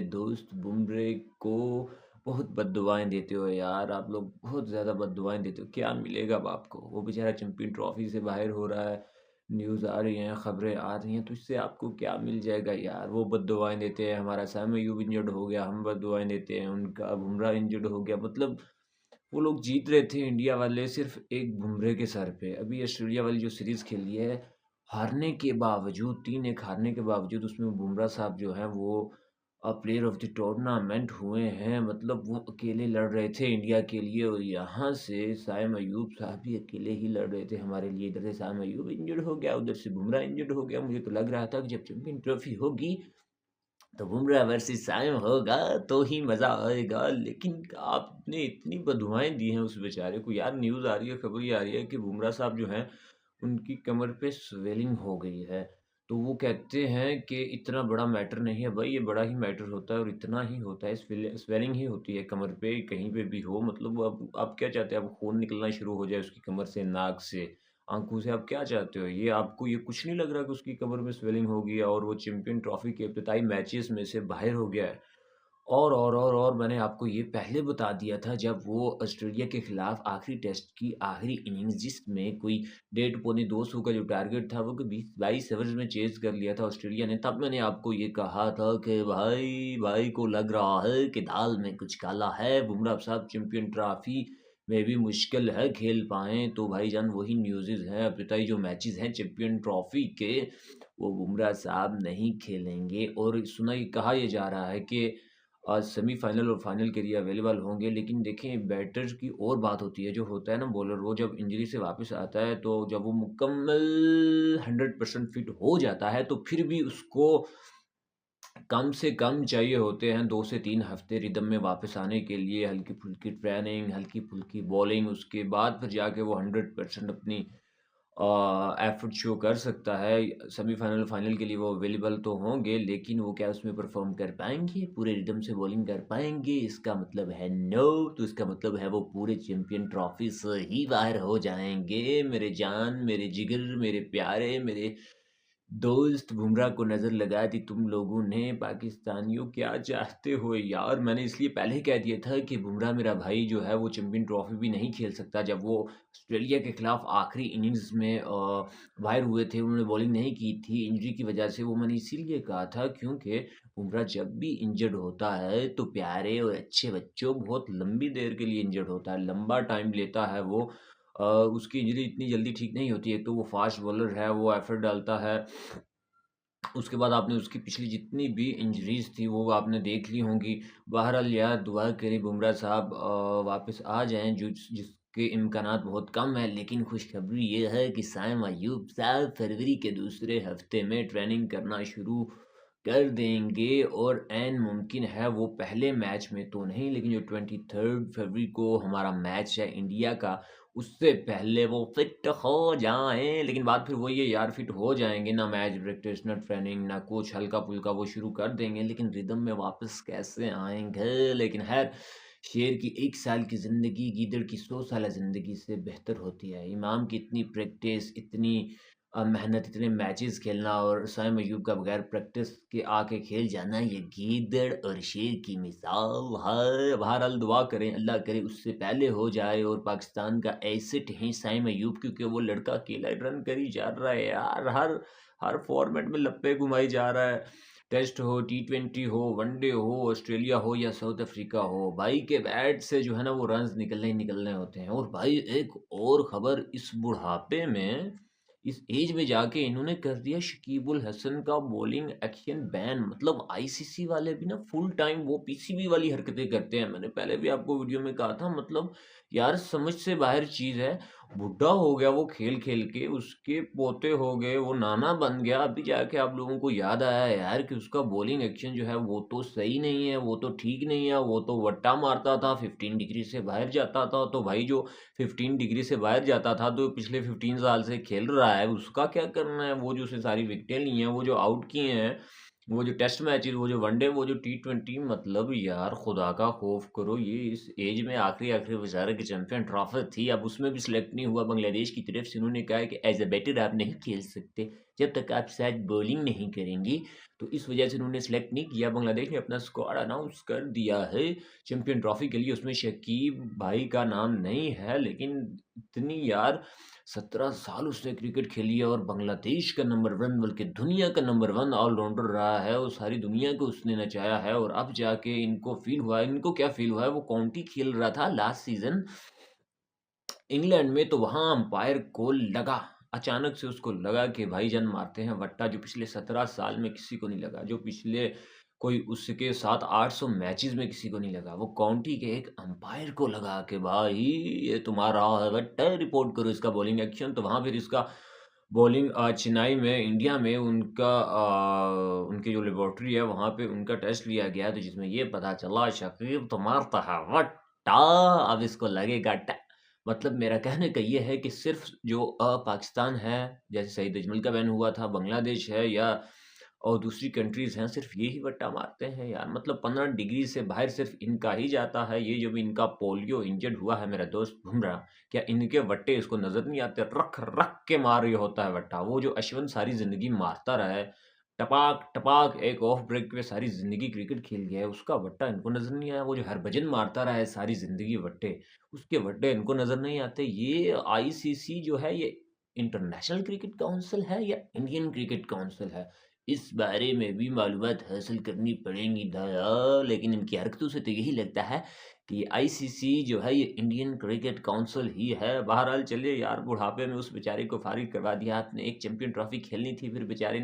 दोस्त बुमरे को बहुत बद्दुआएँ देते हो यार, आप लोग बहुत ज़्यादा बद्दुआएँ देते हो, क्या मिलेगा अब आपको? वो बेचारा चैंपियन ट्रॉफ़ी से बाहर हो रहा है, न्यूज़ आ रही हैं, खबरें आ रही हैं, तो इससे आपको क्या मिल जाएगा यार? वो बद्दुआएँ देते हैं, हमारा सैम अयूब इंजर्ड हो गया, हम बद्दुआएँ देते हैं, उनका बुमराह इंजर्ड हो गया, मतलब वो लोग जीत रहे थे इंडिया वाले सिर्फ़ एक बुमरे के सर पे। अभी ऑस्ट्रेलिया वाली जो सीरीज़ खेली है, हारने के बावजूद 3-1 हारने के बावजूद उसमें बुमराह साहब जो हैं वो प्लेयर ऑफ द टूर्नामेंट हुए हैं। मतलब वो अकेले लड़ रहे थे इंडिया के लिए और यहाँ से साइम अयूब साहब भी अकेले ही लड़ रहे थे हमारे लिए। इधर से साइम अयूब इंजर्ड हो गया, उधर से बुमराह इंजर्ड हो गया। मुझे तो लग रहा था कि जब चैंपियन ट्रॉफ़ी होगी तो बुमराह वर्सेस साइम होगा तो ही मज़ा आएगा, लेकिन आपने इतनी बददुआएँ दी हैं उस बेचारे को। यार न्यूज़ आ रही है, खबर ये आ रही है कि बुमराह साहब जो हैं, उनकी कमर पे स्वेलिंग हो गई है। तो वो कहते हैं कि इतना बड़ा मैटर नहीं है भाई, ये बड़ा ही मैटर होता है और इतना ही होता है, स्वेलिंग ही होती है कमर पे, कहीं पे भी हो। मतलब अब आप क्या चाहते हैं? अब खून निकलना शुरू हो जाए उसकी कमर से, नाक से, आँखों से, आप क्या चाहते हो? ये आपको ये कुछ नहीं लग रहा कि उसकी कमर में स्वेलिंग हो गई है और वो चैंपियन ट्रॉफ़ी के इब्तिदाई मैचेज़ में से बाहर हो गया है? और मैंने आपको ये पहले बता दिया था जब वो ऑस्ट्रेलिया के खिलाफ आखिरी टेस्ट की आखिरी इनिंग्स जिसमें कोई 1.5 पौने 200 का जो टारगेट था वो कि 20-22 ओवर्स में चेज़ कर लिया था ऑस्ट्रेलिया ने, तब मैंने आपको ये कहा था कि भाई को लग रहा है कि दाल में कुछ काला है, बुमराह साहब चैंपियन ट्रॉफी में भी मुश्किल है खेल पाएँ। तो भाईजान वही न्यूज़ेज़ हैं, अब जो मैचेज़ हैं चैंपियन ट्रॉफी के, वो बुमराह साहब नहीं खेलेंगे और कहा ये जा रहा है कि आज सेमीफ़ाइनल और फाइनल के लिए अवेलेबल होंगे। लेकिन देखें बैटर्स की और बात होती है, जो होता है ना बॉलर, वो जब इंजरी से वापस आता है तो जब वो मुकम्मल 100% फिट हो जाता है तो फिर भी उसको कम से कम चाहिए होते हैं 2 से 3 हफ़्ते रिदम में वापस आने के लिए, हल्की-फुल्की ट्रेनिंग, हल्की-फुल्की बॉलिंग, उसके बाद फिर जाके वो 100% अपनी एफ़र्ट शो कर सकता है। सेमीफ़ाइनल, फाइनल के लिए वो अवेलेबल तो होंगे, लेकिन वो क्या उसमें परफ़ॉर्म कर पाएँगे? पूरे रिदम से बॉलिंग कर पाएँगे? इसका मतलब है नो, तो इसका मतलब है वो पूरे चैंपियन ट्रॉफ़ी से ही बाहर हो जाएँगे। मेरे जान, मेरे जिगर, मेरे प्यारे, मेरे दोस्त बुमराह को नज़र लगा दी तुम लोगों ने। पाकिस्तानियों क्या चाहते हो यार? मैंने इसलिए पहले ही कह दिया था कि बुमराह मेरा भाई जो है वो चैंपियन ट्रॉफ़ी भी नहीं खेल सकता। जब वो ऑस्ट्रेलिया के खिलाफ आखिरी इनिंग्स में बाहर हुए थे, उन्होंने बॉलिंग नहीं की थी इंजरी की वजह से। वो मैंने इसीलिए कहा था क्योंकि बुमराह जब भी इंजर्ड होता है तो प्यारे और अच्छे बच्चों बहुत लंबी देर के लिए इंजर्ड होता है, लंबा टाइम लेता है वो। उसकी इंजरी इतनी जल्दी ठीक नहीं होती है। एक तो वो फास्ट बॉलर है, वो एफर्ट डालता है। उसके बाद आपने उसकी पिछली जितनी भी इंजरीज़ थी वो आपने देख ली होंगी। बहरहाल यार दुआ करें बुमराह साहब वापस आ जाएँ, जो जिसके इम्कानात बहुत कम है, लेकिन खुशखबरी ये है कि साइम अयूब साहब फरवरी के दूसरे हफ्ते में ट्रेनिंग करना शुरू कर देंगे और ऐन मुमकिन है वो पहले मैच में तो नहीं, लेकिन जो 23 फरवरी को हमारा मैच है इंडिया का, उससे पहले वो फिट हो जाएँ। लेकिन बात फिर वही है यार, फिट हो जाएँगे, ना मैच प्रैक्टिस, ना ट्रेनिंग, ना कुछ, हल्का-फुल्का वो शुरू कर देंगे, लेकिन रिदम में वापस कैसे आएँगे? लेकिन ख़ैर, शेर की 1 साल की ज़िंदगी गीदड़ की 100 साला ज़िंदगी से बेहतर होती है। इमाम की इतनी प्रैक्टिस, इतनी मेहनत, इतने मैचेस खेलना और साइम अयूब का बगैर प्रैक्टिस के आके खेल जाना, ये गीदड़ और शेर की मिसाल है। बहरहाल दुआ करें, अल्लाह करे उससे पहले हो जाए और पाकिस्तान का एसेट है साइम अयूब, क्योंकि वो लड़का अकेला रन कर ही जा रहा है यार। हर हर फॉर्मेट में लप्पे घुमाई जा रहा है। टेस्ट हो, टी20 हो, वनडे हो, ऑस्ट्रेलिया हो या साउथ अफ्रीका हो, भाई के बैट से जो है ना वो रन्स निकलने ही निकलने होते हैं। और भाई एक और खबर, इस बुढ़ापे में, इस एज में जाके इन्होंने कर दिया शकीब उल हसन का बॉलिंग एक्शन बैन। मतलब आईसीसी वाले भी ना फुल टाइम वो पीसीबी वाली हरकतें करते हैं। मैंने पहले भी आपको वीडियो में कहा था, मतलब यार समझ से बाहर चीज़ है। बुढ़ा हो गया वो खेल खेल के, उसके पोते हो गए, वो नाना बन गया, अभी जाके आप लोगों को याद आया यार कि उसका बॉलिंग एक्शन जो है वो तो सही नहीं है, वो तो ठीक नहीं है, वो तो वट्टा मारता था, 15 डिग्री से बाहर जाता था। तो भाई जो 15 डिग्री से बाहर जाता था तो पिछले 15 साल से खेल रहा है, उसका क्या करना है? वो जो उसने सारी विकेटें ली हैं, वो जो आउट किए हैं, वो जो टेस्ट मैचेज़, वो जो वनडे, वो जो टी20, मतलब यार खुदा का खौफ करो, ये इस ऐज में आखिरी-आखिरी बेचारे की चैंपियन ट्रॉफी थी, अब उसमें भी सिलेक्ट नहीं हुआ बांग्लादेश की तरफ से। उन्होंने कहा है कि एज़ अ बैटर आप नहीं खेल सकते, जब तक आप शायद बॉलिंग नहीं करेंगी। तो इस वजह से उन्होंने सिलेक्ट नहीं किया। बांग्लादेश ने अपना स्क्वाड अनाउंस कर दिया है चैंपियन ट्रॉफी के लिए। उसमें शकीब भाई का नाम नहीं है, लेकिन इतनी यार 17 साल उसने क्रिकेट खेली है और बांग्लादेश का नंबर 1 बल्कि दुनिया का नंबर 1 ऑलराउंडर रहा है और सारी दुनिया को उसने नचाया है। और अब जाके इनको फ़ील हुआ है, इनको क्या फ़ील हुआ है, वो काउंटी खेल रहा था लास्ट सीज़न इंग्लैंड में, तो वहाँ अंपायर को लगा, अचानक से उसको लगा कि भाईजान मारते हैं वट्टा, जो पिछले 17 साल में किसी को नहीं लगा, जो पिछले कोई उसके साथ 800 मैचेस में किसी को नहीं लगा। वो काउंटी के एक अंपायर को लगा कि भाई ये तुम्हारा है वट्टा, रिपोर्ट करो इसका बॉलिंग एक्शन। तो वहाँ फिर इसका बॉलिंग चेन्नई में, इंडिया में उनका उनकी जो लेबोरेटरी है वहाँ पे उनका टेस्ट लिया गया, तो जिसमें ये पता चला शकीब तो मारता है वट्टा, अब इसको लगेगा मतलब मेरा कहने का ये है कि सिर्फ़ जो पाकिस्तान है, जैसे सईद अजमल का बैन हुआ था, बांग्लादेश है या और दूसरी कंट्रीज़ हैं, सिर्फ़ ये ही वट्टा मारते हैं यार। मतलब 15 डिग्री से बाहर सिर्फ़ इनका ही जाता है। ये जो भी इनका पोलियो इंजर्ड हुआ है मेरा दोस्त बुमराह, क्या इनके वट्टे इसको नज़र नहीं आते? रख-रख के मार रही होता है वट्टा। वो जो अश्विन सारी ज़िंदगी मारता रहा है, टपाक-टपाक एक ऑफ ब्रेक पे सारी ज़िंदगी क्रिकेट खेल गया है, उसका वट्टा इनको नज़र नहीं आया। वो जो हरभजन मारता रहा है सारी ज़िंदगी वट्टे, उसके वड्डे इनको नज़र नहीं आते। ये आईसीसी जो है ये इंटरनेशनल क्रिकेट काउंसिल है या इंडियन क्रिकेट काउंसिल है? इस बारे में भी मालूमात हासिल करनी पड़ेंगी दया, लेकिन इनकी हरकतों से तो यही लगता है कि आईसीसी जो है ये इंडियन क्रिकेट काउंसिल ही है। बहरहाल चलिए यार, बुढ़ापे में उस बेचारे को फारिग करवा दिया आपने। एक चैंपियन ट्रॉफी खेलनी थी, फिर बेचारे ने